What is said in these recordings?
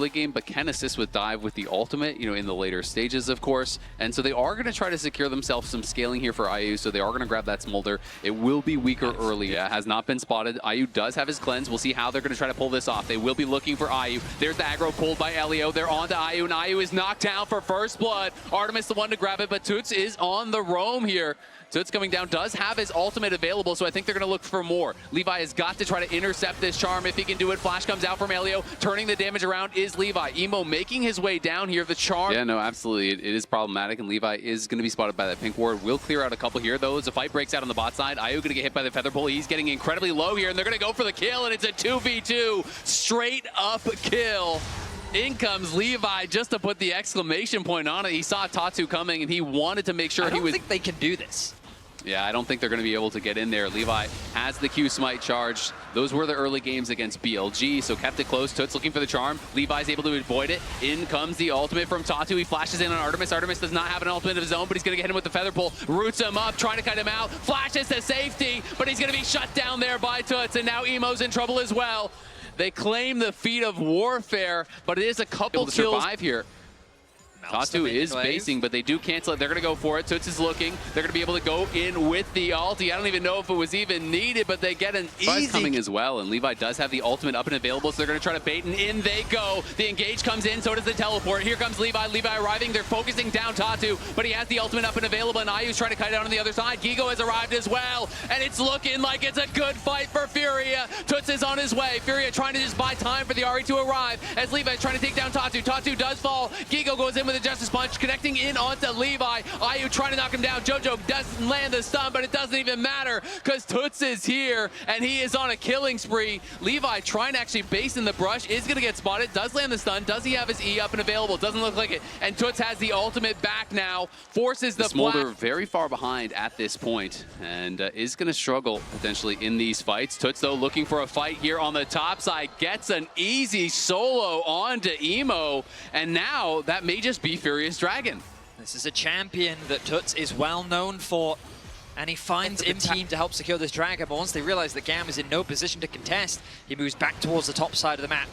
early game, but can assist with dive with the ultimate, you know, in the later stages, of course. And so they are going to try to secure themselves some scaling here for IU, so they are going to grab that smolder. It will be weaker early. Yeah, has not been spotted. IU does have his cleanse. We'll see how they're going to try to pull this off. They will be looking for IU. There's the aggro pulled by Elio. They're on to IU, and IU is knocked down for first blood. Artemis the one to grab it, but Toots is on the roam here. Toots coming down, does have his ultimate available, so I think they're going to look for more. Levi has got to try to intercept this charm if he can do it. Flash comes out from Elio. Turning the damage around is Levi. Emo making his way down here. The charm. Yeah, no, absolutely. It is problematic, and Levi is going to be spotted by that pink ward. Will clear out a couple here, though, as a fight breaks out on the bot side. IU going to get hit by the feather pull. He's getting incredibly low here, and they're going to go for the kill, and it's a 2v2. Straight up kill. In comes Levi just to put the exclamation point on it. He saw Tatu coming, and he wanted to make sure he was... I don't think they can do this. Yeah, I don't think they're going to be able to get in there. Levi has the Q smite charged. Those were the early games against BLG, so kept it close. Toots looking for the charm. Levi's able to avoid it. In comes the ultimate from Tatu. He flashes in on Artemis. Artemis does not have an ultimate of his own, but he's going to get him with the feather pull. Roots him up, trying to cut him out. Flashes to safety, but he's going to be shut down there by Toots, and now Emo's in trouble as well. They claim the feat of warfare, but it is a couple kills. Survive here. Tatu is basing, but they do cancel it. They're going to go for it. Toots is looking. They're going to be able to go in with the ulti. I don't even know if it was even needed, but they get an easy... coming as well, and Levi does have the ultimate up and available, so they're going to try to bait, and in they go. The engage comes in, so does the teleport. Here comes Levi. Levi arriving. They're focusing down Tatu, but he has the ultimate up and available, and IU's trying to kite out on the other side. Gigo has arrived as well, and it's looking like it's a good fight for FURIA. Toots is on his way. FURIA trying to just buy time for the RE to arrive, as Levi is trying to take down Tatu. Tatu does fall. Gigo goes in with a Justice Punch, connecting in onto Levi. IU trying to knock him down. JoJo doesn't land the stun, but it doesn't even matter because Toots is here and he is on a killing spree. Levi trying to actually base in the brush, is going to get spotted, does land the stun. Does he have his E up and available? Doesn't look like it. And Toots has the ultimate back now, forces the Smolder very far behind at this point and is going to struggle potentially in these fights. Toots, though, looking for a fight here on the top side, gets an easy solo onto Emo, and now that may just be Furious Dragon. This is a champion that Toots is well known for, and he finds in team to help secure this dragon, but once they realize that GAM is in no position to contest, he moves back towards the top side of the map.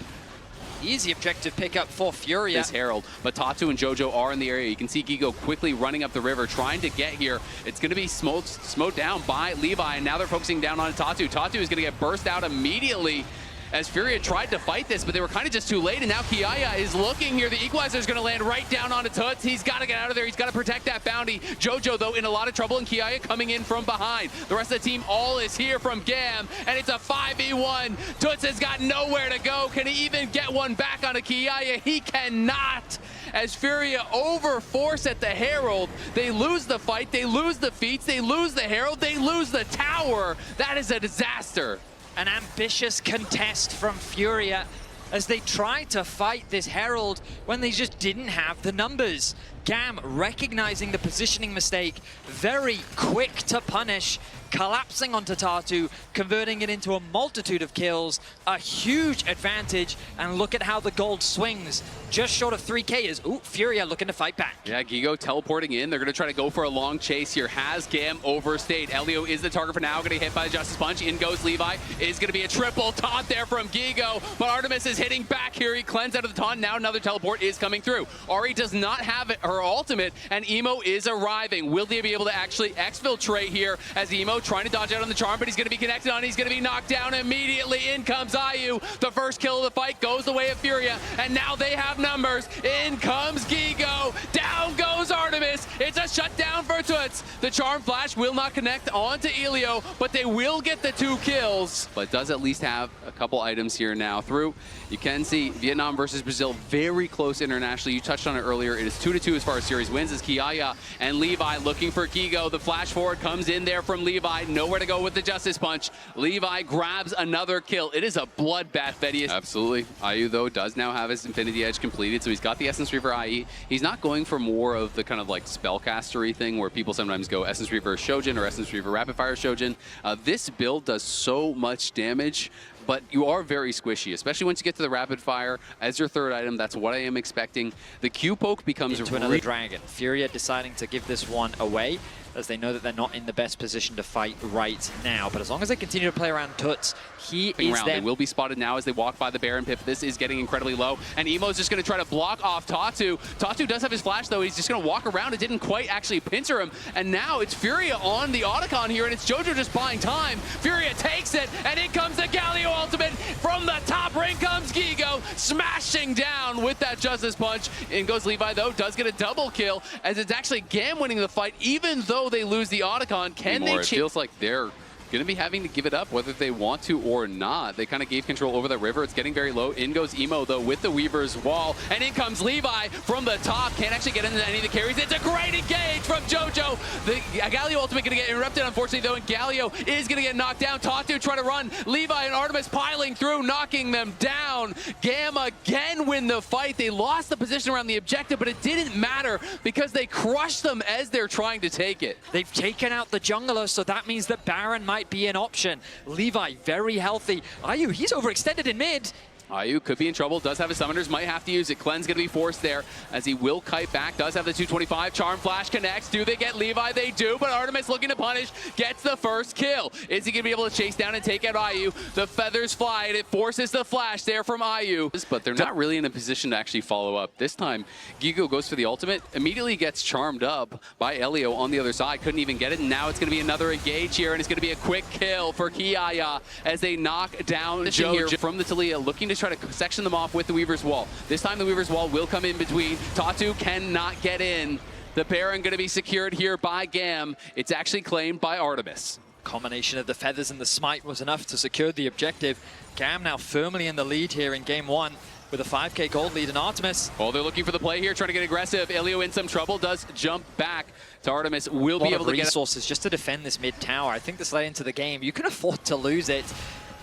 Easy objective pickup for FURIA. This Herald, but Tatu and JoJo are in the area. You can see Gigo quickly running up the river, trying to get here. It's going to be smoked down by Levi, and now they're focusing down on Tatu. Tatu is going to get burst out immediately, as FURIA tried to fight this, but they were kind of just too late, and now Kiaya is looking here. The equalizer is going to land right down onto Toots. He's got to get out of there. He's got to protect that bounty. JoJo, though, in a lot of trouble, and Kiaya coming in from behind. The rest of the team all is here from GAM, and it's a 5v1. Toots has got nowhere to go. Can he even get one back onto Kiaya? He cannot. As FURIA overforce at the Herald, they lose the fight, they lose the feats, they lose the Herald, they lose the tower. That is a disaster. An ambitious contest from FURIA as they tried to fight this Herald when they just didn't have the numbers. GAM recognizing the positioning mistake, very quick to punish, collapsing onto Tatu, converting it into a multitude of kills, a huge advantage, and look at how the gold swings. Just short of 3K is, ooh, FURIA looking to fight back. Yeah, Gigo teleporting in. They're going to try to go for a long chase here. Has GAM overstayed? Elio is the target for now, going to get hit by the Justice Punch. In goes Levi. Is going to be a triple taunt there from Gigo, but Artemis is hitting back here. He cleansed out of the taunt. Now another teleport is coming through. Ari does not have her ultimate, and Emo is arriving. Will they be able to actually exfiltrate here as Emo trying to dodge out on the charm, but he's going to be connected on. He's going to be knocked down immediately. In comes IU. The first kill of the fight goes the way of FURIA, and now they have numbers. In comes Gigo. Down goes Artemis. It's a shutdown for Toots. The charm flash will not connect onto Elio, but they will get the 2 kills. But does at least have a couple items here now through. You can see Vietnam versus Brazil very close internationally. You touched on it earlier. It is 2-2 as far as series wins, as Kiaya and Levi looking for Gigo. The flash forward comes in there from Levi. Nowhere to go with the Justice Punch. Levi grabs another kill. It is a bloodbath, Vedius. Absolutely. IU, though, does now have his Infinity Edge completed, so he's got the Essence Reaver IE. He's not going for more of the kind of like spellcastery thing where people sometimes go Essence Reaver Shojin or Essence Reaver Rapid Fire Shojin. This build does so much damage, but you are very squishy, especially once you get to the rapid fire as your third item. That's what I am expecting. The Q poke becomes into another dragon. FURIA deciding to give this one away. as they know that they're not in the best position to fight right now. But as long as they continue to play around Tuts, he is there. They will be spotted now as they walk by the Baron pit. This is getting incredibly low, and Emo's just going to try to block off Tatu. Tatu does have his flash, though. He's just going to walk around. It didn't quite actually pincer him, and now it's FURIA on the Otacon here, and it's JoJo just buying time. FURIA takes it, and in comes the Galio ultimate. From the top ring comes Gigo, smashing down with that Justice Punch. In goes Levi, though, does get a double kill, as it's actually GAM winning the fight, even though they lose the Otacon. Can they? It feels like they're going to be having to give it up whether they want to or not. They kind of gave control over the river. It's getting very low. In goes Emo, though, with the Weaver's Wall. And in comes Levi from the top. Can't actually get into any of the carries. It's a great engage from JoJo. The Galio ultimate going to get interrupted, unfortunately, though, and Galio is going to get knocked down. Tatu trying to run. Levi and Artemis piling through, knocking them down. GAM again win the fight. They lost the position around the objective, but it didn't matter because they crushed them as they're trying to take it. They've taken out the jungler, so that means that Baron might be an option. Levi, very healthy. Ayu, he's overextended in mid. Ayu could be in trouble, does have his summoners, might have to use it. Clean's going to be forced there as he will kite back, does have the 225. Charm Flash connects. Do they get Levi? They do, but Artemis looking to punish, gets the first kill. Is he going to be able to chase down and take out Ayu? The feathers fly, and it forces the flash there from Ayu. But they're not really in a position to actually follow up. This time, Gigo goes for the ultimate, immediately gets charmed up by Elio on the other side. Couldn't even get it, and now it's going to be another engage here, and it's going to be a quick kill for Kiaya as they knock down JoJo from the Taliyah, looking to try to section them off with the Weaver's Wall. This time the Weaver's Wall will come in between. Tatu cannot get in. The Baron going to be secured here by GAM. It's actually claimed by Artemis. Combination of the feathers and the smite was enough to secure the objective. GAM now firmly in the lead here in game one with a 5k gold lead, and Artemis. Oh, they're looking for the play here, trying to get aggressive. Elio in some trouble, does jump back to Artemis. Will be able to get resources just to defend this mid tower. I think this late into the game, you can afford to lose it,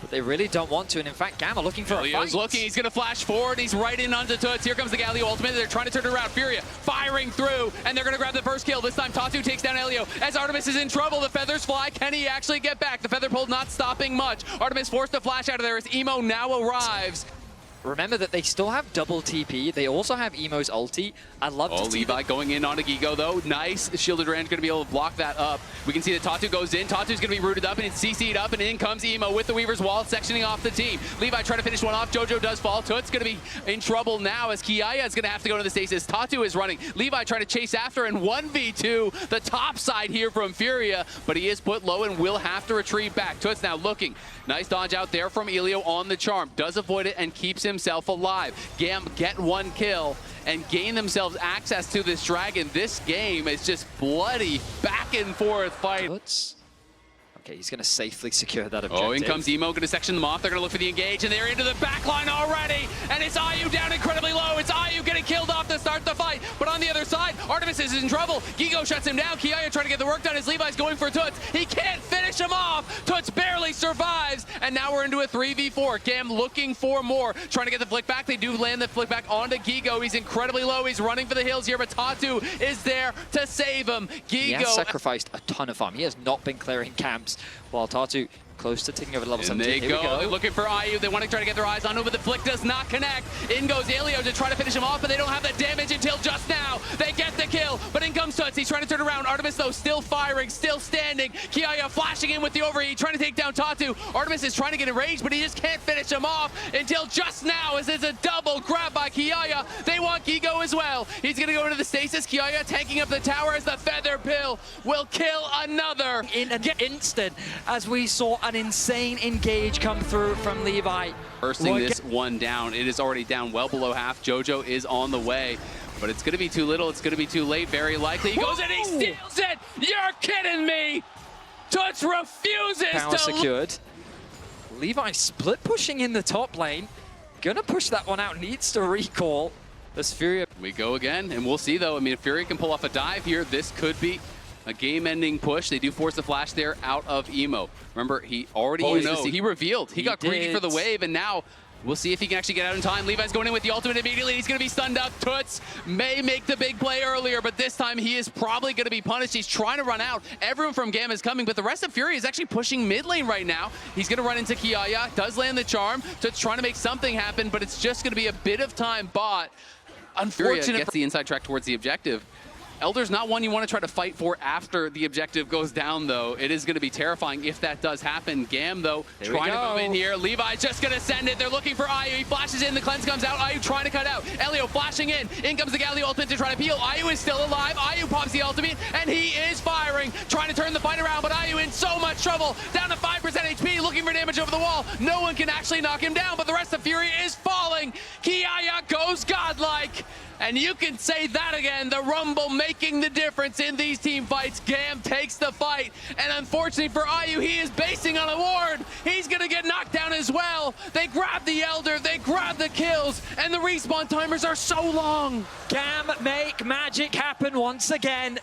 but they really don't want to. And in fact, GAM are looking for a fight. Looking, he's going to flash forward. He's right in onto Tuts. Here comes the Galio ultimate. They're trying to turn it around. FURIA firing through, and they're going to grab the first kill. This time, Tatu takes down Elio. As Artemis is in trouble, the feathers fly. Can he actually get back? The feather pull not stopping much. Artemis forced to flash out of there as Emo now arrives. Remember that they still have double TP. They also have Emo's ulti. I love to see Levi going in onto Gigo, though. Nice. Shielded Rand going to be able to block that up. We can see that Tatu goes in. Tatu's going to be rooted up, and it's CC'd up, and in comes Emo with the Weaver's Wall, sectioning off the team. Levi trying to finish one off. JoJo does fall. Tut's going to be in trouble now as Kiaya is going to have to go to the stasis. Tatu is running. Levi trying to chase after, and 1v2 the top side here from FURIA, but he is put low and will have to retreat back. Tut's now looking. Nice dodge out there from Elio on the charm. Does avoid it and keeps himself alive. GAM get one kill and gain themselves access to this dragon. This game is just bloody back and forth fight. Okay, he's going to safely secure that objective. Oh, in comes Emo, going to section them off. They're going to look for the engage, and they're into the back line already. And it's Ayu down incredibly low. It's Ayu getting killed off to start the fight. But on the other side, Artemis is in trouble. Gigo shuts him down. Kiaya trying to get the work done as Levi's going for Tuts. He can't finish him off. Tuts barely survives. And now we're into a 3v4. GAM looking for more. Trying to get the flick back. They do land the flick back onto Gigo. He's incredibly low. He's running for the hills here, but Tatu is there to save him. Gigo he has sacrificed a ton of farm. He has not been clearing camps, while Tatu close to taking over level 17. They go. They're looking for Ayu. They want to try to get their eyes on him, but the flick does not connect. In goes Elio to try to finish him off, but they don't have the damage until just now. They get the kill, but in comes Tuts. He's trying to turn around. Artemis, though, still firing, still standing. Kiaya flashing in with the overheat, trying to take down Tatu. Artemis is trying to get enraged, but he just can't finish him off until just now, as it's a double grab by Kiaya. They want Gigo as well. He's going to go into the stasis. Kiaya tanking up the tower as the feather pill will kill another. In an instant, as we saw an insane engage come through from Levi. Bursting this one down. It is already down well below half. JoJo is on the way, but it's going to be too little. It's going to be too late, very likely. He goes and he steals it. You're kidding me. Tuts refuses Power to... secured. Levi split pushing in the top lane. Gonna push that one out. Needs to recall. This FURIA. We go again, and we'll see, though. I mean, if FURIA can pull off a dive here, this could be a game-ending push. They do force the flash there out of Emo. Remember, he already he revealed. He got greedy for the wave, and now we'll see if he can actually get out in time. Levi's going in with the ultimate immediately. He's going to be stunned up. Tuts may make the big play earlier, but this time he is probably going to be punished. He's trying to run out. Everyone from GAM is coming, but the rest of FURIA is actually pushing mid lane right now. He's going to run into Kiaya. Does land the charm. Tuts trying to make something happen, but it's just going to be a bit of time bought. Unfortunate. Gets the inside track towards the objective. Elder's not one you want to try to fight for after the objective goes down, though. It is going to be terrifying if that does happen. GAM, though, trying to move in here. Levi's just going to send it. They're looking for Ayu. He flashes in. The cleanse comes out. Ayu trying to cut out. Elio flashing in. In comes the Galio ultimate to try to peel. Ayu is still alive. Ayu pops the ultimate, and he is firing, trying to turn the fight around, but Ayu in so much trouble. Down to 5% HP, looking for damage over the wall. No one can actually knock him down, but the rest of FURIA is falling. Kiaya goes godlike. And you can say that again, the Rumble making the difference in these team fights. GAM takes the fight, and unfortunately for Ayu, he is basing on a ward. He's gonna get knocked down as well. They grab the Elder, they grab the kills, and the respawn timers are so long. GAM make magic happen once again.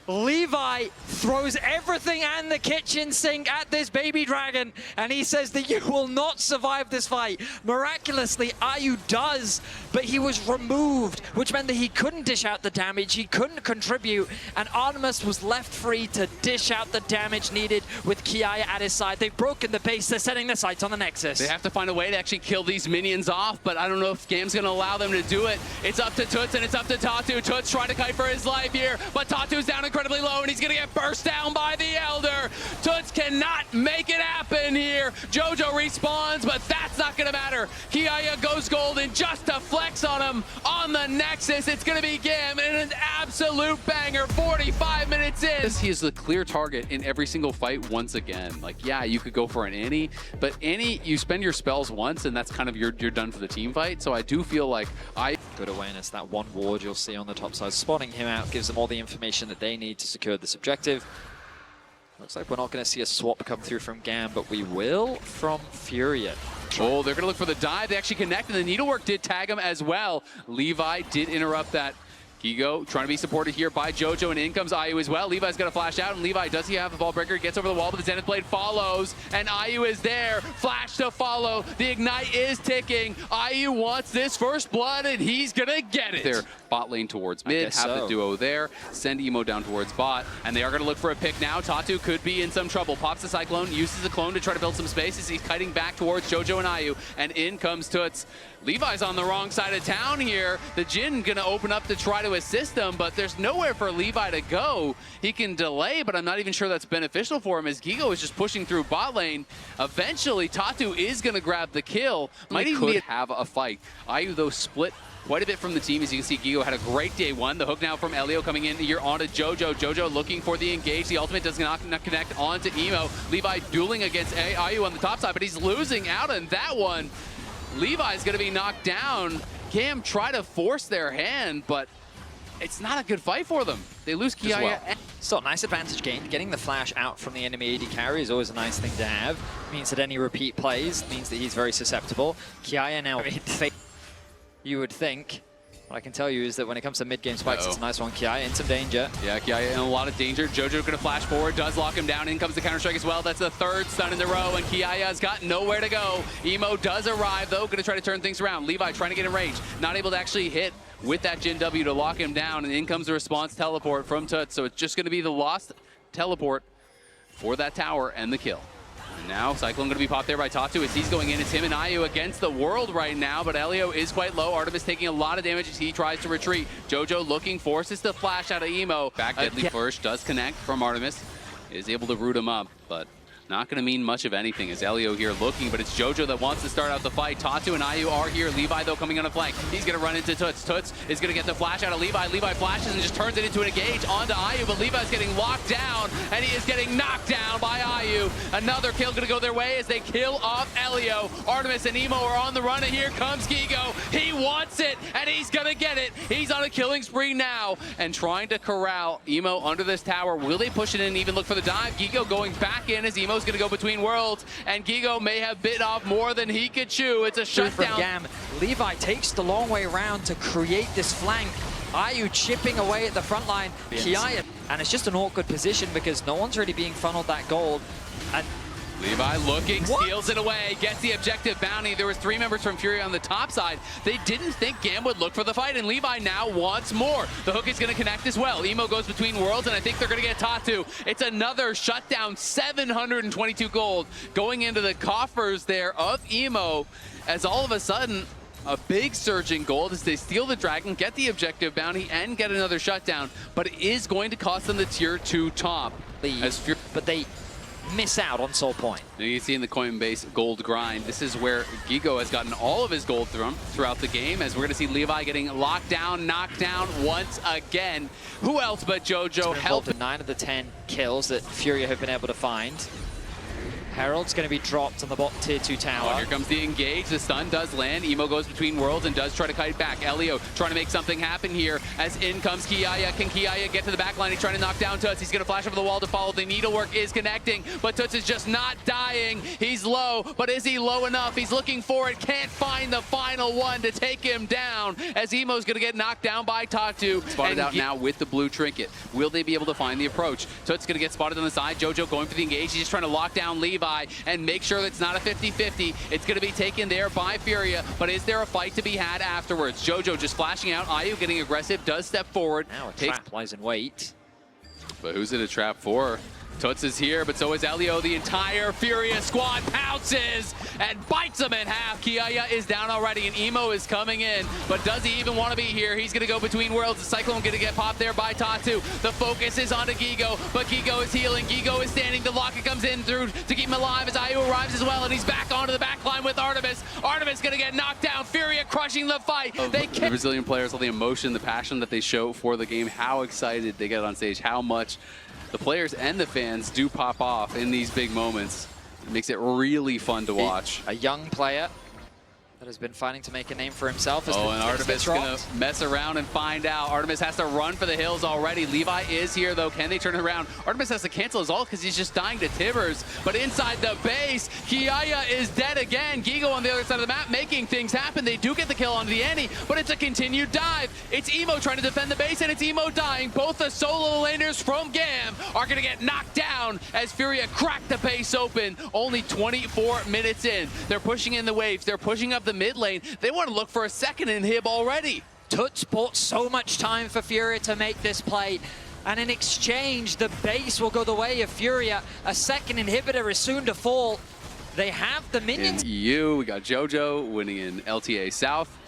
Levi throws everything and the kitchen sink at this baby dragon, and he says that you will not survive this fight. Miraculously, Ayu does, but he was removed, which meant that he couldn't dish out the damage, he couldn't contribute, and Artemis was left free to dish out the damage needed with Kiaya at his side. They've broken the base, they're setting their sights on the Nexus. They have to find a way to actually kill these minions off, but I don't know if GAM's gonna allow them to do it. It's up to Toots and it's up to Tatu. Toots trying to kite for his life here, but Tatu's down incredibly low, and he's gonna get burst down by the Elder. Toots cannot make it happen here. Jojo respawns, but that's not gonna matter. Kiaya goes golden just to flex on him on the Nexus. It's gonna be GAM and an absolute banger 45 minutes in. He is the clear target in every single fight once again. Like, yeah, you could go for an Annie, but Annie, you spend your spells once, and that's kind of you're done for the team fight. So I do feel like Good awareness, that one ward you'll see on the top side. Spotting him out gives them all the information that they need to secure this objective. Looks like we're not going to see a swap come through from GAM, but we will from FURIA. Oh, they're going to look for the dive. They actually connect, and the needlework did tag him as well. Levi did interrupt that. Gigo trying to be supported here by Jojo, and in comes Ayu as well. Levi's got to flash out, and Levi, does he have a ball breaker? Gets over the wall, but the Zenith Blade follows, and Ayu is there. Flash to follow. The Ignite is ticking. Ayu wants this first blood, and he's going to get it. Their bot lane towards mid, have the duo there. Send Emo down towards bot, and they are going to look for a pick now. Tatu could be in some trouble. Pops the Cyclone, uses the clone to try to build some space as he's kiting back towards Jojo and Ayu, and in comes Toots. Levi's on the wrong side of town here. The Jhin gonna open up to try to assist him, but there's nowhere for Levi to go. He can delay, but I'm not even sure that's beneficial for him as Gigo is just pushing through bot lane. Eventually, Tatu is gonna grab the kill. Might even have a fight. Ayu, though, split quite a bit from the team. As you can see, Gigo had a great day one. The hook now from Elio coming in here onto Jojo. Jojo looking for the engage. The ultimate does not connect onto Emo. Levi dueling against Ayu on the top side, but he's losing out on that one. Levi's going to be knocked down. GAM try to force their hand, but it's not a good fight for them. They lose Kiaya. Well. Still, nice advantage gained. Getting the flash out from the enemy AD carry is always a nice thing to have. Means that any repeat plays means that he's very susceptible. Kiaya now, you would think. What I can tell you is that when it comes to mid-game spikes, it's a nice one. Kiaya in some danger. Yeah, Kiaya in a lot of danger. Jojo gonna flash forward, does lock him down. In comes the counter-strike as well. That's the third stun in the row, and Kiaya's got nowhere to go. Emo does arrive, though, gonna try to turn things around. Levi trying to get in range. Not able to actually hit with that Jhin W to lock him down, and in comes the response teleport from Toots. So it's just gonna be the lost teleport for that tower and the kill. And now Cyclone going to be popped there by Tatu as he's going in. It's him and Ayu against the world right now, but Elio is quite low. Artemis taking a lot of damage as he tries to retreat. Jojo looking, forces the flash out of Emo. Back deadly flourish does connect from Artemis. Is able to root him up, but not going to mean much of anything as Elio here looking, but it's Jojo that wants to start out the fight. Tatu and Ayu are here. Levi, though, coming on a flank. He's going to run into Toots. Toots is going to get the flash out of Levi. Levi flashes and just turns it into an engage onto Ayu, but Levi's getting locked down, and he is getting knocked down by Ayu. Another kill going to go their way as they kill off Elio. Artemis and Emo are on the run, and here comes Gigo. He wants it, and he's going to get it. He's on a killing spree now, and trying to corral Emo under this tower. Will they push it in and even look for the dive? Gigo going back in as Emo's going to go between worlds, and Gigo may have bit off more than he could chew. It's a shutdown. From GAM. Levi takes the long way around to create this flank. Ayu chipping away at the front line. Kiaya, and it's just an awkward position because no one's really being funneled that gold. And Levi looking, steals it away, gets the objective bounty. There was 3 members from FURIA on the top side. They didn't think GAM would look for the fight, and Levi now wants more. The hook is going to connect as well. Emo goes between worlds, and I think they're going to get Tatu. It's another shutdown, 722 gold going into the coffers there of Emo, as all of a sudden, a big surge in gold as they steal the Dragon, get the objective bounty, and get another shutdown. But it is going to cost them the tier 2 top. But they miss out on Soul Point. And you see in the Coinbase gold grind, this is where Gigo has gotten all of his gold throughout the game, as we're going to see Levi getting locked down, knocked down once again. Who else but JoJo helped? 9 of the 10 kills that FURIA have been able to find. Herald's going to be dropped on the bottom tier 2 tower. Oh, here comes the engage. The stun does land. Emo goes between worlds and does try to kite back. Elio trying to make something happen here as in comes Kiaya. Can Kiaya get to the back line? He's trying to knock down Toots. He's going to flash over the wall to follow. The needlework is connecting, but Toots is just not dying. He's low, but is he low enough? He's looking for it. Can't find the final one to take him down as Emo's going to get knocked down by Tatu. Spotted out now with the blue trinket. Will they be able to find the approach? Toots going to get spotted on the side. JoJo going for the engage. He's just trying to lock down Levi and make sure that it's not a 50-50. It's going to be taken there by FURIA, but is there a fight to be had afterwards? JoJo just flashing out. Ayu getting aggressive, does step forward. Now a trap lies in wait. But who's it a trap for? Toots is here, but so is Elio. The entire FURIA squad pounces and bites him in half. Kiaya is down already, and Emo is coming in. But does he even want to be here? He's going to go between worlds. The Cyclone going to get popped there by Tatu. The focus is onto Gigo, but Gigo is healing. Gigo is standing. The locket comes in through to keep him alive as Ayu arrives as well, and he's back onto the back line with Artemis. Artemis going to get knocked down. FURIA crushing the fight. The Brazilian players, all the emotion, the passion that they show for the game, how excited they get on stage, how much the players and the fans do pop off in these big moments. It makes it really fun to watch. A young player that has been fighting to make a name for himself. And Artemis is going to mess around and find out. Artemis has to run for the hills already. Levi is here, though. Can they turn it around? Artemis has to cancel his ult because he's just dying to Tibbers. But inside the base, Kiaya is dead again. Gigo on the other side of the map making things happen. They do get the kill onto the Annie, but it's a continued dive. It's Emo trying to defend the base, and it's Emo dying. Both the solo laners from GAM are going to get knocked down as FURIA crack the base open. Only 24 minutes in. They're pushing in the waves. They're pushing up the mid lane. They want to look for a second inhib already. Toots bought so much time for FURIA to make this play, and in exchange, the base will go the way of FURIA. A second inhibitor is soon to fall. They have the minions. In EU, we got JoJo winning in LTA South,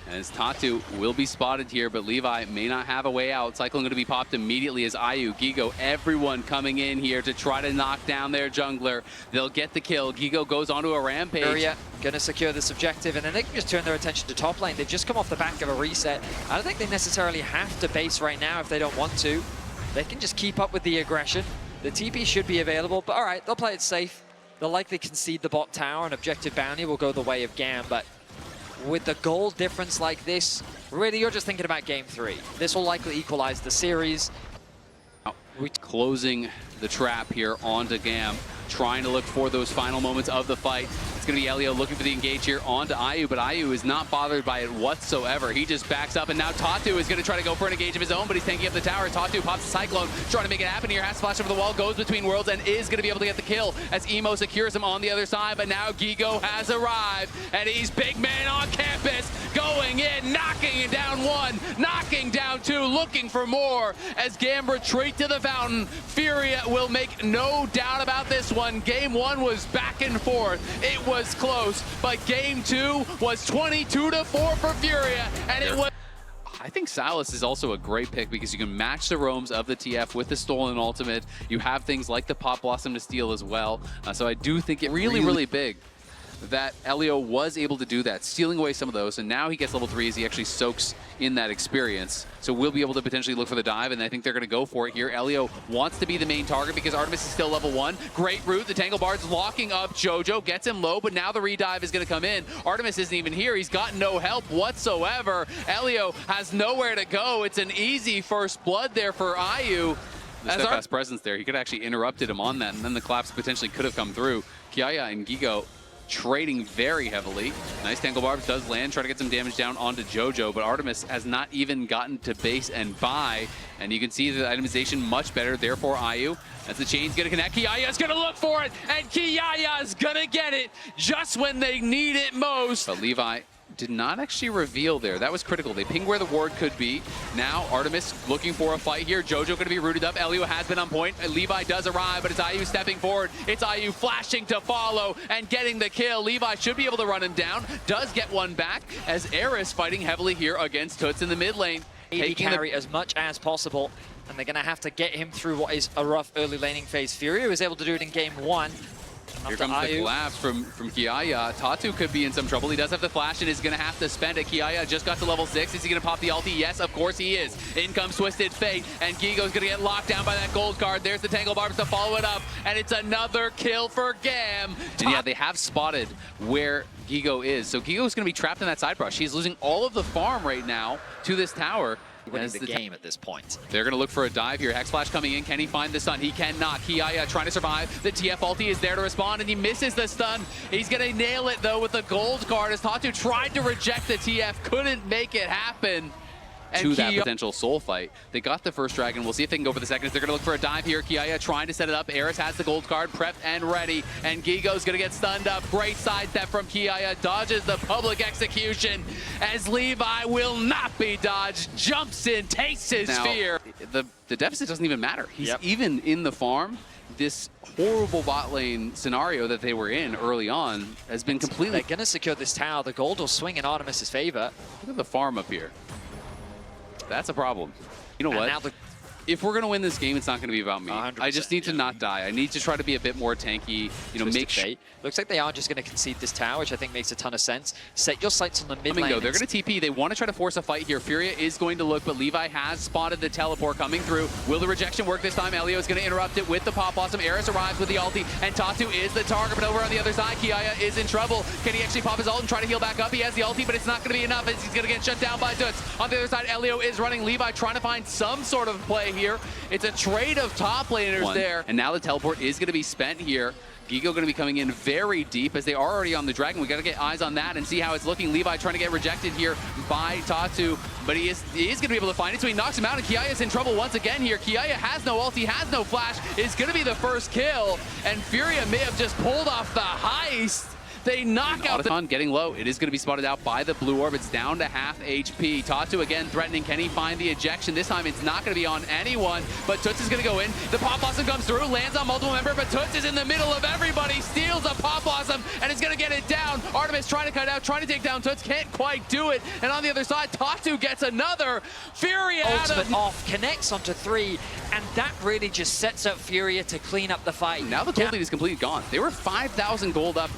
as Tatu will be spotted here, but Levi may not have a way out. Cyclone going to be popped immediately as Ayu, Gigo, everyone coming in here to try to knock down their jungler. They'll get the kill. Gigo goes onto a rampage. FURIA going to secure this objective, and then they can just turn their attention to top lane. They've just come off the back of a reset. I don't think they necessarily have to base right now if they don't want to. They can just keep up with the aggression. The TP should be available, but all right, they'll play it safe. They'll likely concede the bot tower, and objective bounty will go the way of GAM, but with the goal difference like this, really you're just thinking about game 3. This will likely equalize the series. Closing the trap here onto GAM, trying to look for those final moments of the fight. It's going to be Elio looking for the engage here onto Ayu, but Ayu is not bothered by it whatsoever. He just backs up, and now Tatu is going to try to go for an engage of his own, but he's tanking up the tower. Tatu pops the Cyclone, trying to make it happen here. Has to flash over the wall, goes between worlds, and is going to be able to get the kill as Emo secures him on the other side, but now Gigo has arrived, and he's big man on campus, going in, knocking it down 1, knocking down 2, looking for more as GAM retreat to the fountain. FURIA will make no doubt about this one. Game 1 was back and forth. It was close, but game 2 was 22-4 for FURIA, and it was... I think Silas is also a great pick because you can match the roams of the TF with the stolen ultimate. You have things like the Pop Blossom to steal as well. So I do think it really big that Elio was able to do that, stealing away some of those, and now he gets level 3 as he actually soaks in that experience. So we'll be able to potentially look for the dive, and I think they're going to go for it here. Elio wants to be the main target because Artemis is still level 1. Great route. The Tangle Bard's locking up JoJo, gets him low, but now the redive is going to come in. Artemis isn't even here. He's got no help whatsoever. Elio has nowhere to go. It's an easy first blood there for Ayu. The steadfast presence there. He could have actually interrupted him on that, and then the collapse potentially could have come through. Kiaya and Gigo trading very heavily. Nice Tangle Barbs does land, try to get some damage down onto JoJo, but Artemis has not even gotten to base and buy, and you can see the itemization much better, therefore Ayu. As the chain's gonna connect, Kiaya's gonna look for it, and Kiaya's gonna get it just when they need it most. But Levi did not actually reveal there. That was critical. They pinged where the ward could be. Now Artemis looking for a fight here. Jojo going to be rooted up. Elio has been on point. Levi does arrive, but it's IU stepping forward. It's IU flashing to follow and getting the kill. Levi should be able to run him down. Does get one back as Eris fighting heavily here against Toots in the mid lane. AD carry as much as possible, and they're going to have to get him through what is a rough early laning phase. FURIA was able to do it in game 1. Here comes the collapse from Kiaya. Tatu could be in some trouble. He does have the flash and is going to have to spend it. Kiaya just got to level 6. Is he going to pop the ulti? Yes, of course he is. In comes Twisted Fate, and Gigo's going to get locked down by that gold card. There's the Tangle Barbs to follow it up, and it's another kill for GAM. And yeah, they have spotted where Gigo is. So Gigo's going to be trapped in that side brush. He's losing all of the farm right now to this tower. Winning the game at this point. They're going to look for a dive here. Hex Flash coming in. Can he find the stun? He cannot. Kiaya trying to survive. The TF ulti is there to respond, and he misses the stun. He's going to nail it, though, with the gold card as Tatu tried to reject the TF. Couldn't make it happen. To that potential soul fight. They got the first dragon. We'll see if they can go for the second. They're going to look for a dive here. Kiaya trying to set it up. Eris has the gold card prepped and ready. And Gigo's going to get stunned up. Great sidestep from Kiaya. Dodges the public execution as Levi will not be dodged. Jumps in, takes his sphere. The deficit doesn't even matter. He's even in the farm. This horrible bot lane scenario that they were in early on has been completely... They're going to secure this tower. The gold will swing in Artemis' favor. Look at the farm up here. That's a problem. You know what? If we're going to win this game, it's not going to be about me. I just need to not die. I need to try to be a bit more tanky, you know, make sure. Looks like they are just going to concede this tower, which I think makes a ton of sense. Set your sights on the mid lane. They're going to TP. They want to try to force a fight here. FURIA is going to look, but Levi has spotted the teleport coming through. Will the rejection work this time? Elio is going to interrupt it with the Pop Blossom. Eris arrives with the ulti, and Tatu is the target, but over on the other side, Kiaya is in trouble. Can he actually pop his ult and try to heal back up? He has the ulti, but it's not going to be enough as he's going to get shut down by Toots. On the other side, Elio is running. Levi trying to find some sort of play here. It's a trade of top laners there. And now the teleport is going to be spent here. Gigo going to be coming in very deep as they are already on the dragon. We got to get eyes on that and see how it's looking. Levi trying to get rejected here by Tatu, but he is going to be able to find it, so he knocks him out, and Kiaya is in trouble once again here. Kiaya has no ult, he has no flash. It's going to be the first kill, and FURIA may have just pulled off the heist. They knock out the... Getting low. It is going to be spotted out by the blue orb. It's down to half HP. Tatu again threatening. Can he find the ejection? This time it's not going to be on anyone, but Toots is going to go in. The Pop Blossom comes through, lands on multiple member, but Toots is in the middle of everybody, steals a Pop Blossom, and is going to get it down. Artemis trying to cut out, trying to take down Toots, can't quite do it. And on the other side, Tatu gets another. FURIA ultimate off, connects onto 3, and that really just sets up FURIA to clean up the fight. Now the gold lead is completely gone. They were 5,000 gold up,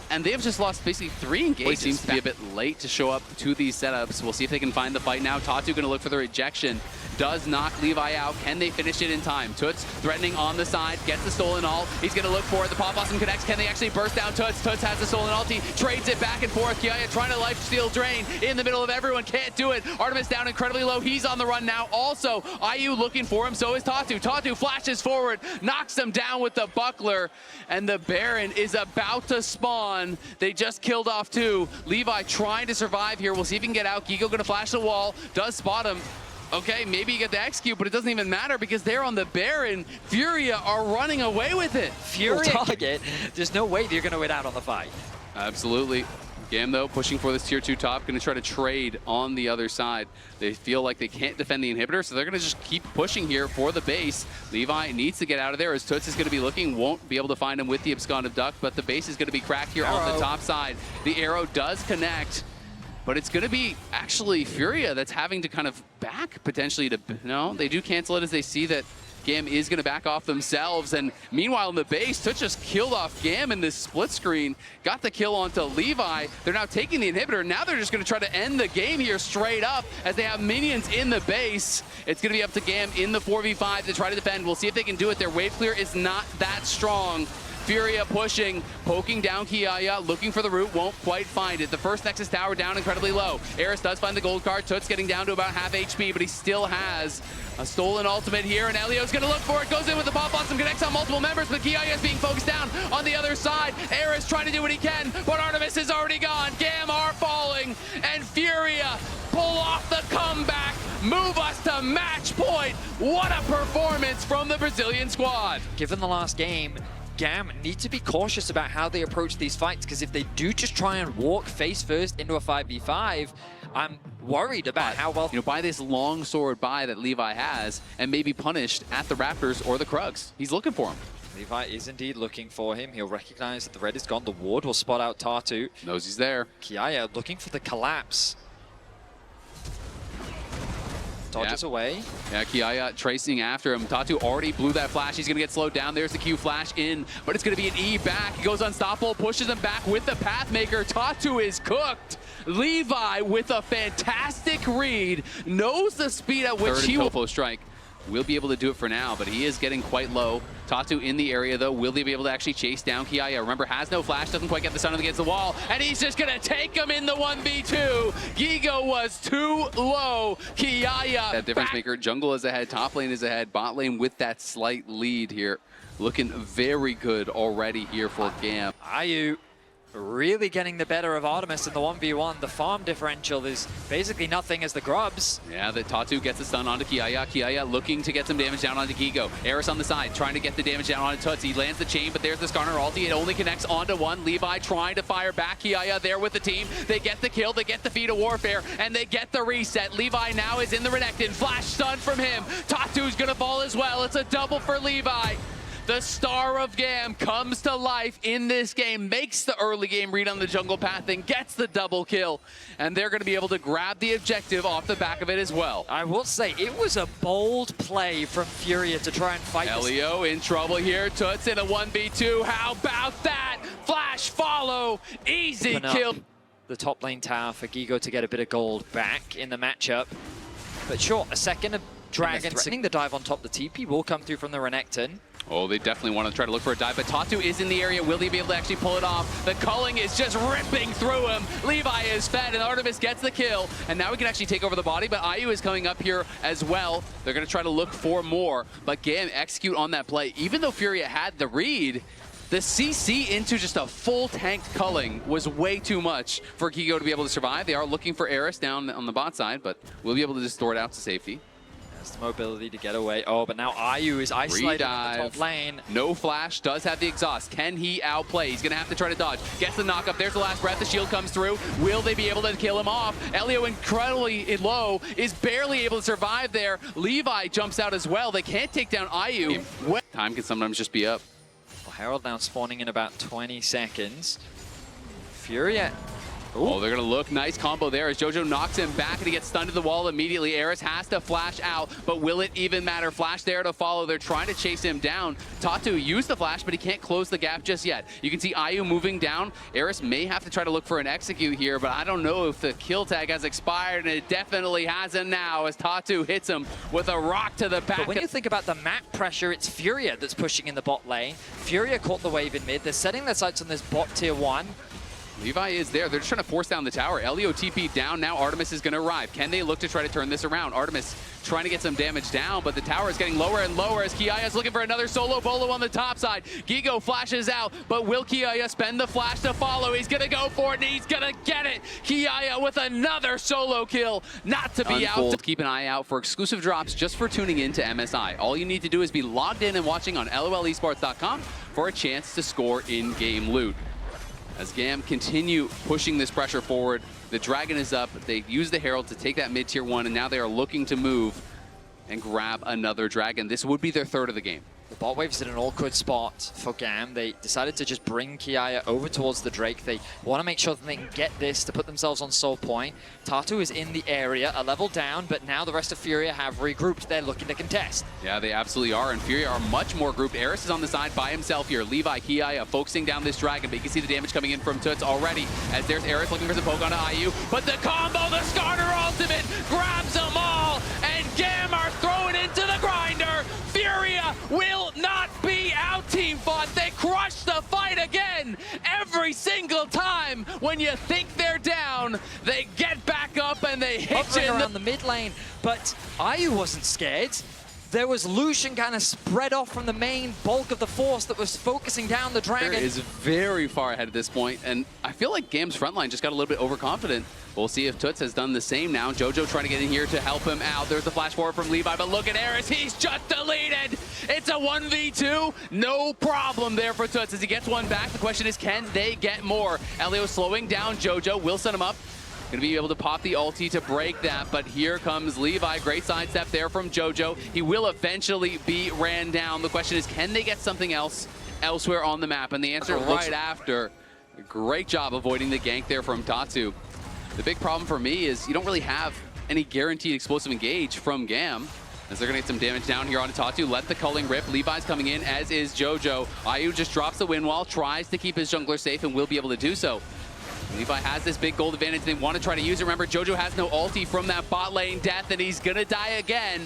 and they've just lost basically 3 engagements. Seems to be a bit late to show up to these setups. We'll see if they can find the fight now. Tatu going to look for the rejection. Does knock Levi out. Can they finish it in time? Toots threatening on the side. Gets the stolen ult. He's going to look for it. The Pop Blossom connects. Can they actually burst down Toots? Toots has the stolen ulti. Trades it back and forth. Kiaya trying to lifesteal drain in the middle of everyone. Can't do it. Artemis down incredibly low. He's on the run now. Also, IU looking for him. So is Tatu. Tatu flashes forward. Knocks him down with the buckler. And the Baron is about to spawn. They just killed off 2. Levi trying to survive here. We'll see if he can get out. Gigo going to flash the wall. Does spot him. Okay, maybe you get the execute, but it doesn't even matter because they're on the Baron. FURIA are running away with it. FURIA target. There's no way they're going to win out on the fight. Absolutely. GAM, though, pushing for this tier 2 top, going to try to trade on the other side. They feel like they can't defend the inhibitor, so they're going to just keep pushing here for the base. Levi needs to get out of there as Toots is going to be looking, won't be able to find him with the Absconded Duck, but the base is going to be cracked here on the top side. The arrow does connect, but it's going to be actually FURIA that's having to kind of back potentially to... No, they do cancel it as they see that GAM is going to back off themselves. And meanwhile in the base, Toots just killed off GAM in this split screen. Got the kill onto Levi. They're now taking the inhibitor. Now they're just going to try to end the game here straight up as they have minions in the base. It's going to be up to GAM in the 4v5 to try to defend. We'll see if they can do it. Their wave clear is not that strong. FURIA pushing, poking down Kiaya, looking for the root, won't quite find it. The first Nexus tower down incredibly low. Eris does find the gold card. Toots getting down to about half HP, but he still has a stolen ultimate here, and Elio's gonna look for it. Goes in with the Pop Blossom, connects on multiple members, but Kiaya is being focused down on the other side. Eris trying to do what he can, but Artemis is already gone. GAM are falling, and FURIA pull off the comeback, move us to match point. What a performance from the Brazilian squad. Given the last game, GAM need to be cautious about how they approach these fights, because if they do just try and walk face first into a 5v5, I'm worried about how well... By this long sword buy that Levi has, and maybe punished at the Raptors or the Krugs. He's looking for him. Levi is indeed looking for him. He'll recognize that the red is gone. The ward will spot out Tatu. Knows he's there. Kiaya looking for the collapse. Dodges away. Yeah, Kiaya tracing after him. Tatu already blew that flash. He's going to get slowed down. There's the Q flash in, but it's going to be an E back. He goes unstoppable, pushes him back with the Pathmaker. Tatu is cooked. Levi with a fantastic read. Knows the speed at which he will strike. Will be able to do it for now, but he is getting quite low. Tatu in the area, though. Will they be able to actually chase down Kiaya? Remember, has no flash, doesn't quite get the stun against the wall, and he's just going to take him in the 1v2. Gigo was too low. Kiaya, that difference maker. Jungle is ahead, top lane is ahead, bot lane with that slight lead here. Looking very good already here for GAM. Ayu really getting the better of Artemis in the 1v1. The farm differential is basically nothing as the grubs. Yeah, the Tatu gets the stun onto Kiaya. Kiaya looking to get some damage down onto Gigo. Eris on the side, trying to get the damage down onto Tuts. He lands the chain, but there's the Skarner ulti. It only connects onto one. Levi trying to fire back. Kiaya there with the team. They get the kill, they get the feat of warfare, and they get the reset. Levi now is in the Renekton. Flash stun from him. Tatu's gonna fall as well. It's a double for Levi. The star of GAM comes to life in this game, makes the early game read on the jungle path and gets the double kill. And they're going to be able to grab the objective off the back of it as well. I will say, it was a bold play from FURIA to try and fight Elio in trouble here. Tuts in a 1v2. How about that? Flash follow. Easy kill. The top lane tower for Gigo to get a bit of gold back in the matchup. But sure, a second of Dragon threatening the dive on top. The TP will come through from the Renekton. Oh, they definitely want to try to look for a dive, but Tatu is in the area. Will he be able to actually pull it off? The culling is just ripping through him. Levi is fed, and Artemis gets the kill. And now we can actually take over the body, but Ayu is coming up here as well. They're going to try to look for more, but GAM execute on that play. Even though FURIA had the read, the CC into just a full tanked culling was way too much for Gigo to be able to survive. They are looking for Eris down on the bot side, but we'll be able to just throw it out to safety. The mobility to get away. Oh, but now Ayu is isolated in the top lane. No flash, does have the exhaust. Can he outplay? He's going to have to try to dodge. Gets the knock up. There's the last breath. The shield comes through. Will they be able to kill him off? Elio, incredibly low, is barely able to survive there. Levi jumps out as well. They can't take down Ayu. Time can sometimes just be up. Well, Herald now spawning in about 20 seconds. FURIA. Oh, they're going to look. Nice combo there as Jojo knocks him back and he gets stunned to the wall immediately. Eris has to flash out, but will it even matter? Flash there to follow. They're trying to chase him down. Tatu used the flash, but he can't close the gap just yet. You can see Ayu moving down. Eris may have to try to look for an execute here, but I don't know if the kill tag has expired, and it definitely hasn't now as Tatu hits him with a rock to the back. But when you think about the map pressure, it's FURIA that's pushing in the bot lane. FURIA caught the wave in mid. They're setting their sights on this bot tier 1. Levi is there. They're just trying to force down the tower. Elio TP down. Now Artemis is going to arrive. Can they look to try to turn this around? Artemis trying to get some damage down, but the tower is getting lower and lower as Kiaya is looking for another solo bolo on the top side. Gigo flashes out, but will Kiaya spend the flash to follow? He's going to go for it, and he's going to get it. Kiaya with another solo kill. Not to be out. Keep an eye out for exclusive drops just for tuning in to MSI. All you need to do is be logged in and watching on lolesports.com for a chance to score in-game loot. As GAM continue pushing this pressure forward, the Dragon is up. They use the Herald to take that mid-tier 1, and now they are looking to move and grab another Dragon. This would be their third of the game. The bot wave's in an awkward spot for GAM. They decided to just bring Kiaya over towards the Drake. They want to make sure that they can get this to put themselves on soul point. Tatu is in the area, a level down, but now the rest of FURIA have regrouped. They're looking to contest. Yeah, they absolutely are, and FURIA are much more grouped. Eris is on the side by himself here. Levi, Kiaya focusing down this Dragon, but you can see the damage coming in from Tuts already as there's Eris looking for some poke onto Ayu. But the combo, the Skarner ultimate, grabs them all, and GAM are thrown into the grinder. FURIA will not be out team fought. They crush the fight again. Every single time when you think they're down, they get back up and they hit you around the mid lane. But Ayu wasn't scared. There was Lucian kind of spread off from the main bulk of the force that was focusing down the Dragon. Is very far ahead at this point, and I feel like GAM's frontline just got a little bit overconfident. We'll see if Toots has done the same now. Jojo trying to get in here to help him out. There's the flash forward from Levi, but look at Eris. He's just deleted. It's a 1v2. No problem there for Toots as he gets one back. The question is, can they get more? Elio slowing down Jojo. Will set him up. Going to be able to pop the ulti to break that, but here comes Levi. Great sidestep there from Jojo. He will eventually be ran down. The question is, can they get something else elsewhere on the map? And the answer right after. Great job avoiding the gank there from Tatsu. The big problem for me is you don't really have any guaranteed explosive engage from GAM, as they're going to get some damage down here on Tatsu. Let the culling rip. Levi's coming in, as is Jojo. Ayu just drops the wind wall, tries to keep his jungler safe, and will be able to do so. Levi has this big gold advantage. They want to try to use it. Remember, Jojo has no ulti from that bot lane death, and he's going to die again.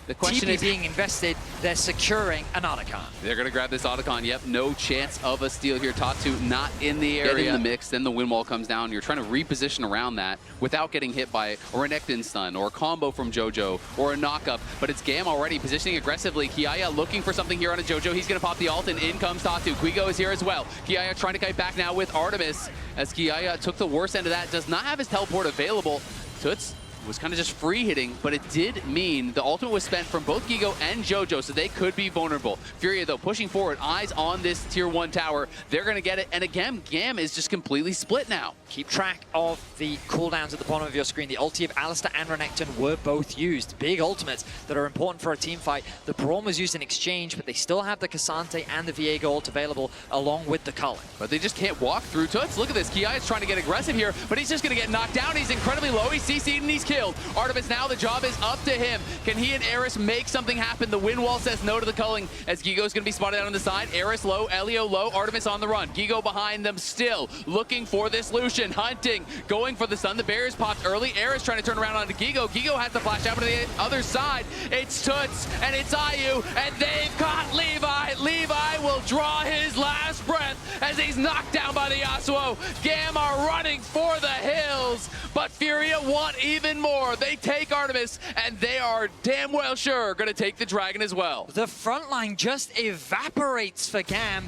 The question is being invested. They're securing an Otacon. They're going to grab this Otacon. Yep, no chance of a steal here. Tatsu not in the area. Get in the mix, then the wind wall comes down. You're trying to reposition around that without getting hit by or an Ekton stun or a combo from Jojo or a knockup. But it's GAM already positioning aggressively. Kiaya looking for something here on a Jojo. He's going to pop the ult, and in comes Tatsu. Quigo is here as well. Kiaya trying to kite back now with Artemis, as Kiaya took the worst end of that. Does not have his teleport available. Toots was kind of just free hitting, but it did mean the ultimate was spent from both Gigo and Jojo, so they could be vulnerable. FURIA, though, pushing forward, eyes on this tier 1 tower. They're going to get it, and again, GAM is just completely split now. Keep track of the cooldowns at the bottom of your screen. The ulti of Alistar and Renekton were both used. Big ultimates that are important for a team fight. The Braum was used in exchange, but they still have the Cassante and the Viego ult available along with the culling. But they just can't walk through Toots. Look at this. Kiai is trying to get aggressive here, but he's just going to get knocked down. He's incredibly low. He's CC'd and he's killed. Artemis, now the job is up to him. Can he and Eris make something happen? The wind wall says no to the culling, as Gigo's going to be spotted out on the side. Eris low, Elio low, Artemis on the run. Gigo behind them still, looking for this Lucian, hunting, going for the stun. The barriers popped early. Eris trying to turn around onto Gigo. Gigo has to flash out to the other side. It's Toots, and it's Ayu, and they've caught Levi. Levi will draw his last breath as he's knocked down by the Yasuo. GAM are running for the hills, but FURIA want even more. They take Artemis, and they are damn well sure going to take the Dragon as well. The front line just evaporates for GAM.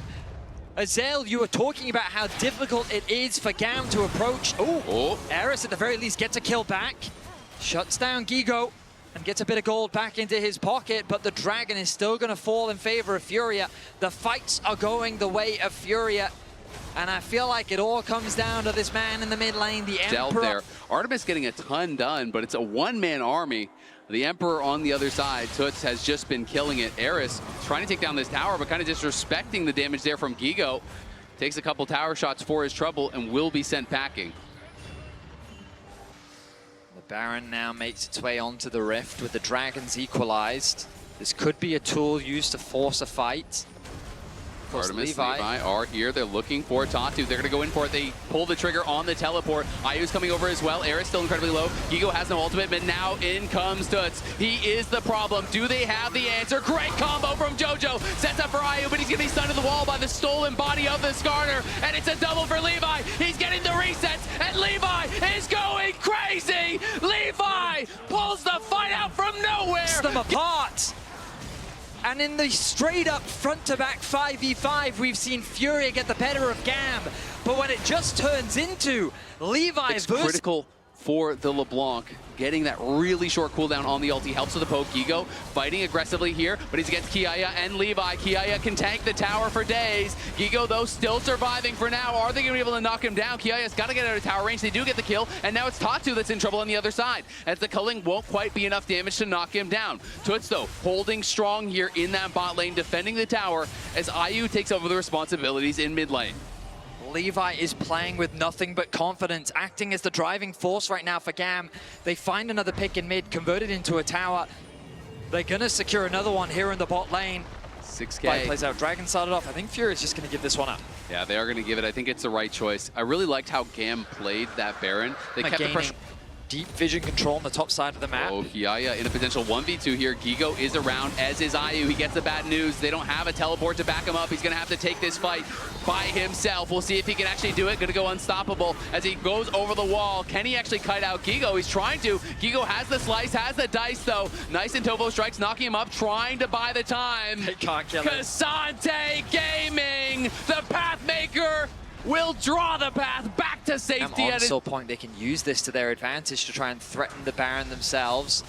Azel, you were talking about how difficult it is for GAM to approach. Oh, Eris at the very least gets a kill back. Shuts down Gigo and gets a bit of gold back into his pocket, but the Dragon is still going to fall in favor of FURIA. The fights are going the way of FURIA. And I feel like it all comes down to this man in the mid lane, the Emperor. Dealt there. Artemis getting a ton done, but it's a one-man army. The Emperor on the other side, Toots has just been killing it. Eris trying to take down this tower, but kind of disrespecting the damage there from Gigo. Takes a couple tower shots for his trouble and will be sent packing. The Baron now makes its way onto the Rift with the Dragons equalized. This could be a tool used to force a fight. Artemis, Levi are here. They're looking for Tatsu. They're going to go in for it. They pull the trigger on the teleport. Ayu's coming over as well. Eris still incredibly low. Gigo has no ultimate, but now in comes Toots. He is the problem. Do they have the answer? Great combo from Jojo. Sets up for Ayu, but he's going to be stunned to the wall by the stolen body of the Skarner. And it's a double for Levi. He's getting the resets, and Levi is going crazy. Levi pulls the fight out from nowhere. Pulls them apart. And in the straight-up front-to-back 5v5, we've seen FURIA get the better of GAM. But when it just turns into Levi it's critical for the LeBlanc. Getting that really short cooldown on the ulti helps with the poke. Gigo fighting aggressively here, but he's against Kiaya and Levi. Kiaya can tank the tower for days. Gigo, though, still surviving for now. Are they going to be able to knock him down? Kiaya's got to get out of tower range. They do get the kill, and now it's Tatsu that's in trouble on the other side, as the culling won't quite be enough damage to knock him down. Toots, though, holding strong here in that bot lane, defending the tower, as Ayu takes over the responsibilities in mid lane. Levi is playing with nothing but confidence, acting as the driving force right now for GAM. They find another pick in mid, converted into a tower. They're going to secure another one here in the bot lane. 6K. Fight plays out. Dragon started off. I think FURIA is just going to give this one up. Yeah, they are going to give it. I think it's the right choice. I really liked how GAM played that Baron. They kept the pressure. deep vision control on the top side of the map. Oh, Kiaya in a potential 1v2 here. Gigo is around, as is IU. He gets the bad news. They don't have a teleport to back him up. He's going to have to take this fight by himself. We'll see if he can actually do it. Going to go unstoppable as he goes over the wall. Can he actually kite out Gigo? He's trying to. Gigo has the slice, has the dice, though. Nice and Tovo strikes, knocking him up, trying to buy the time. They can't kill him. Kasante Gaming, the Pathmaker, will draw the path back to safety. On Soul Point, they can use this to their advantage to try and threaten the Baron themselves.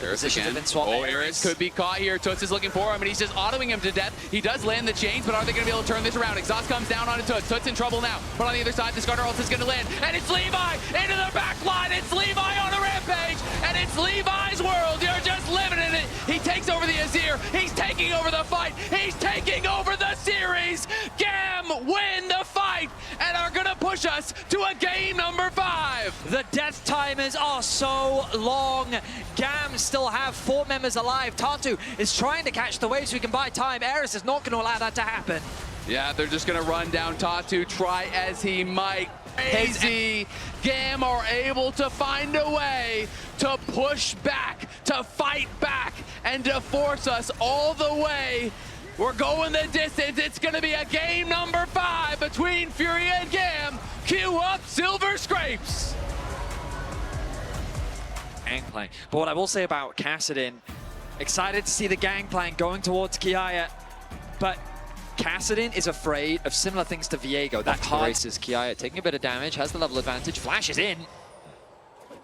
Eris again. Oh, Eris could be caught here. Toots is looking for him, and he's just autoing him to death. He does land the chains, but are they going to be able to turn this around? Exhaust comes down onto Toots. Toots in trouble now. But on the other side, the Skarner ult is going to land, and it's Levi into the back line. It's Levi on a rampage, and it's Levi's world. You're just living in it. He takes over the Azir. He's taking over the fight. He's taking over the series. GAM win the fight and are going to push us to a game number 5. The death timers are so long. GAM still have 4 members alive. Tatu is trying to catch the wave so he can buy time. Eris is not going to allow that to happen. Yeah, they're just going to run down Tatu, try as he might. Crazy. GAM are able to find a way to push back, to fight back, and to force us all the way. We're going the distance. It's going to be a game number 5 between FURIA and GAM. Cue up Silver Scrapes. Gangplank. But what I will say about Kassadin, excited to see the gangplank going towards Kiaya, but Kassadin is afraid of similar things to Viego. That races Kiaya taking a bit of damage, has the level advantage, flashes in.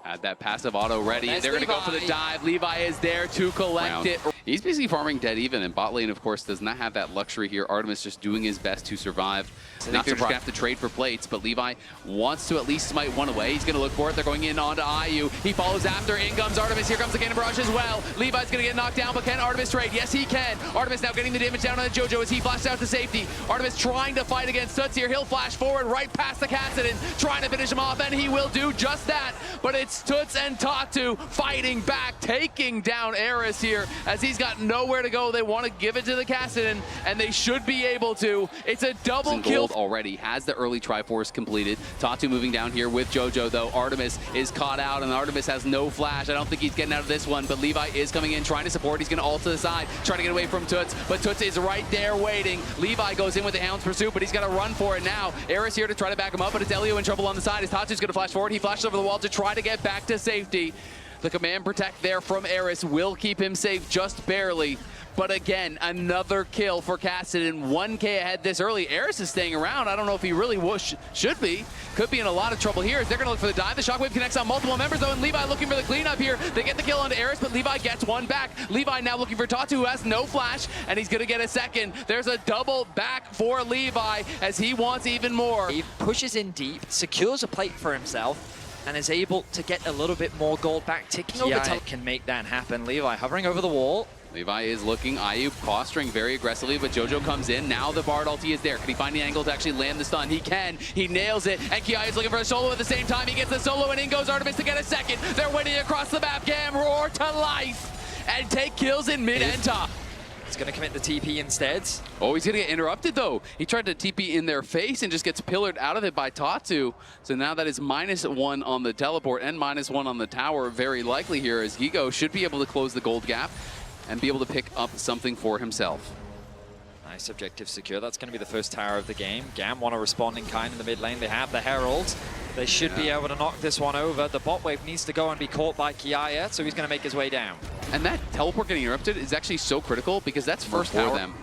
Had that passive auto ready. There's They're going to go for the dive. Levi is there to collect it. He's basically farming dead even, and bot lane, of course, does not have that luxury here. Artemis just doing his best to survive. I think they're just going to have to trade for plates, but Levi wants to at least smite one away. He's going to look for it. They're going in onto IU. He follows after. In comes Artemis. Here comes the Cannon Barrage as well. Levi's going to get knocked down, but can Artemis trade? Yes, he can. Artemis now getting the damage down on the JoJo as he flashes out to safety. Artemis trying to fight against Toots here. He'll flash forward right past the Kassadin, trying to finish him off, and he will do just that. But it's Toots and Tatu fighting back, taking down Eris here as he's got nowhere to go. They want to give it to the Kassadin, and they should be able to. It's a double kill already. Has the early Triforce completed. Tatu moving down here with JoJo, though. Artemis is caught out, and Artemis has no flash. I don't think he's getting out of this one, but Levi is coming in, trying to support. He's going to ult to the side, trying to get away from Toots, but Toots is right there waiting. Levi goes in with the Hound's Pursuit, but he's got to run for it now. Eris here to try to back him up, but it's Elio in trouble on the side as Tatu's going to flash forward. He flashes over the wall to try to get back to safety. The command protect there from Eris will keep him safe just barely. But again, another kill for Kassadin. 1K ahead this early. Eris is staying around. I don't know if he really should be. Could be in a lot of trouble here. They're going to look for the dive. The Shockwave connects on multiple members, though, and Levi looking for the cleanup here. They get the kill onto Eris, but Levi gets one back. Levi now looking for Tatu, who has no flash, and he's going to get a second. There's a double back for Levi as he wants even more. He pushes in deep, secures a plate for himself, and is able to get a little bit more gold back. Ticking over time can make that happen. Levi hovering over the wall. Levi is looking, IU posturing very aggressively, but JoJo comes in. Now the Bard ulti is there. Can he find the angle to actually land the stun? He can. He nails it, and Kiai is looking for a solo at the same time. He gets the solo, and in goes Artemis to get a second. They're winning across the map. GAM roar to life and take kills in mid and top. He's going to commit the TP instead. Oh, he's going to get interrupted, though. He tried to TP in their face and just gets pillared out of it by Tatu. So now that is -1 on the teleport and -1 on the tower, very likely here, as Gigo should be able to close the gold gap and be able to pick up something for himself. Nice objective secure. That's going to be the first tower of the game. GAM want to respond in kind in the mid lane. They have the Herald. They should be able to knock this one over. The bot wave needs to go and be caught by Kiaya, so he's going to make his way down. And that teleport getting interrupted is actually so critical because that's first for them.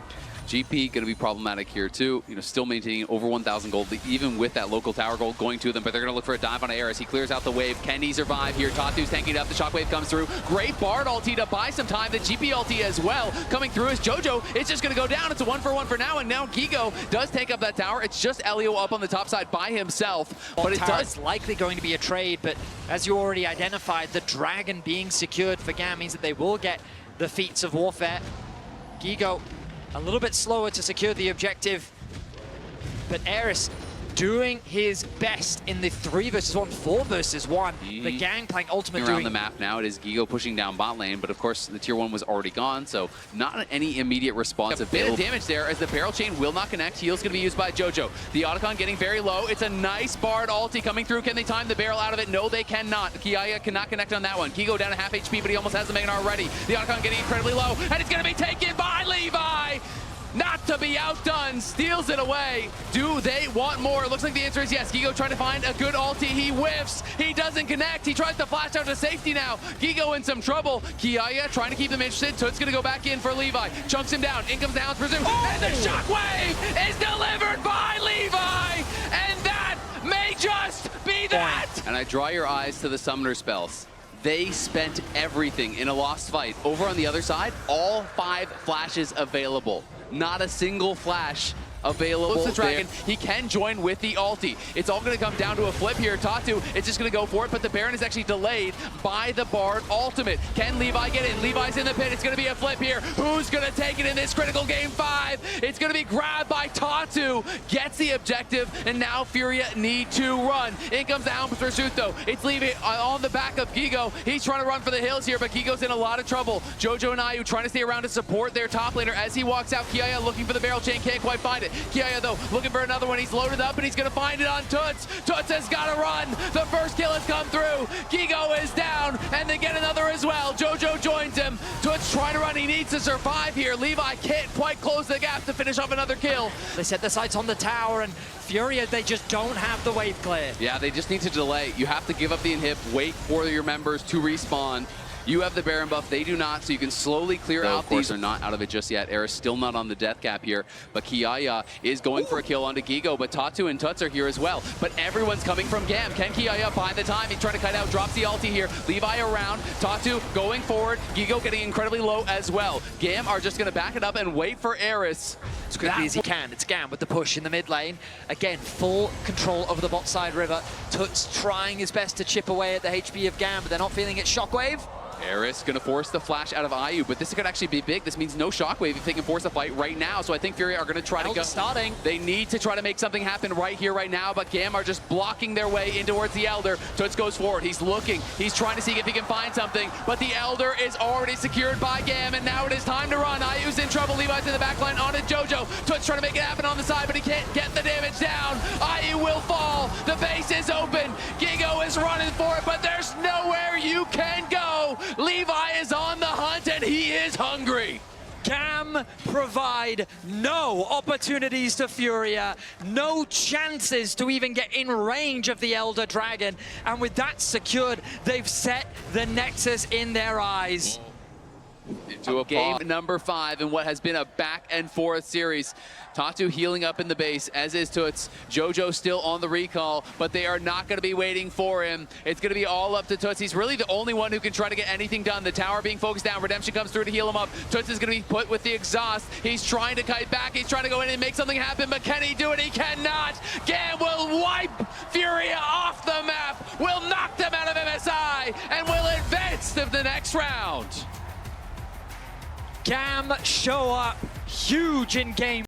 GP going to be problematic here too. You know, still maintaining over 1,000 gold, even with that local tower gold going to them. But they're going to look for a dive on Eris. He clears out the wave. Can he survive here? Tatu's tanking it up. The shockwave comes through. Great Bard ulti to buy some time. The GP ulti as well coming through as JoJo. It's just going to go down. It's a 1-for-1 for now. And now Gigo does take up that tower. It's just Elio up on the top side by himself. But it does likely going to be a trade. But as you already identified, the dragon being secured for GAM means that they will get the feats of warfare. Gigo a little bit slower to secure the objective, but Eris doing his best in the 3 versus 1, 4 versus 1. The gang playing ultimate around the map now. It is Gigo pushing down bot lane, but of course the tier 1 was already gone, so not any immediate response. A bit of damage there as the barrel chain will not connect. Heal's going to be used by Jojo. The Otacon getting very low. It's a nice Bard ulti coming through. Can they time the barrel out of it? No, they cannot. Kiaya cannot connect on that one. Gigo down to half HP, but he almost has the Magnar already. The Otacon getting incredibly low, and it's going to be taken by Levi. Not to be outdone, steals it away. Do they want more? It looks like the answer is yes. Gigo trying to find a good ulti. He whiffs. He doesn't connect. He tries to flash out to safety now. Gigo in some trouble. Kiaya trying to keep them interested. Toot's going to go back in for Levi. Chunks him down. In comes down, presume. And the shockwave is delivered by Levi. And that may just be that. And I draw your eyes to the summoner spells. They spent everything in a lost fight. Over on the other side, all 5 flashes available. Not a single flash available. Looks the dragon. He can join with the ulti. It's all going to come down to a flip here. Tatu is just going to go for it, but the Baron is actually delayed by the Bard ultimate. Can Levi get in? Levi's in the pit. It's going to be a flip here. Who's going to take it in this critical game 5? It's going to be grabbed by Tatu. Gets the objective, and now FURIA need to run. In comes the Helm Pursuit, though. It's Levi on the back of Gigo. He's trying to run for the hills here, but Gigo's in a lot of trouble. Jojo and Ayu trying to stay around to support their top laner. As he walks out, Kiaya looking for the barrel chain. Can't quite find it. Kiaya, though, looking for another one. He's loaded up, and he's going to find it on Toots. Toots has got to run. The first kill has come through. Gigo is down, and they get another as well. Jojo joins him. Toots trying to run. He needs to survive here. Levi can't quite close the gap to finish off another kill. They set their sights on the tower, and FURIA, they just don't have the wave clear. Yeah, they just need to delay. You have to give up the inhib, wait for your members to respawn. You have the Baron buff, they do not, so you can slowly clear out these. They're not out of it just yet. Era's still not on the death cap here, but Kiaya is going for a kill onto Gigo, but Tatu and Tuts are here as well. But everyone's coming from GAM. Can Kiaya find the time? He's trying to kite out, drops the ulti here. Levi around, Tatu going forward, Gigo getting incredibly low as well. GAM are just gonna back it up and wait for Eris. As quickly as he can, it's GAM with the push in the mid lane. Again, full control over the bot side river. Tuts trying his best to chip away at the HP of GAM, but they're not feeling it. Shockwave. Eris gonna force the flash out of Ayu, but this could actually be big. This means no shockwave if they can force a fight right now. So I think FURIA are gonna try to go. Starting. They need to try to make something happen right here, right now, but GAM are just blocking their way in towards the Elder. Toots goes forward. He's looking. He's trying to see if he can find something, but the Elder is already secured by GAM, and now it is time to run. Ayu's in trouble. Levi's in the backline on it. Jojo. Toots trying to make it happen on the side, but he can't get the damage down. Ayu will fall. The base is open. Gigo is running for it, but there's nowhere you can go. Levi is on the hunt, and he is hungry. GAM provide no opportunities to FURIA, no chances to even get in range of the Elder Dragon, and with that secured, they've set the Nexus in their eyes. Into a game number 5 in what has been a back and forth series. Tatu healing up in the base, as is Toots. Jojo still on the recall, but they are not going to be waiting for him. It's going to be all up to Toots. He's really the only one who can try to get anything done. The tower being focused down. Redemption comes through to heal him up. Toots is going to be put with the exhaust. He's trying to kite back. He's trying to go in and make something happen, but can he do it? He cannot. GAM will wipe FURIA off the map, will knock them out of MSI, and will advance to the next round. GAM show up huge in game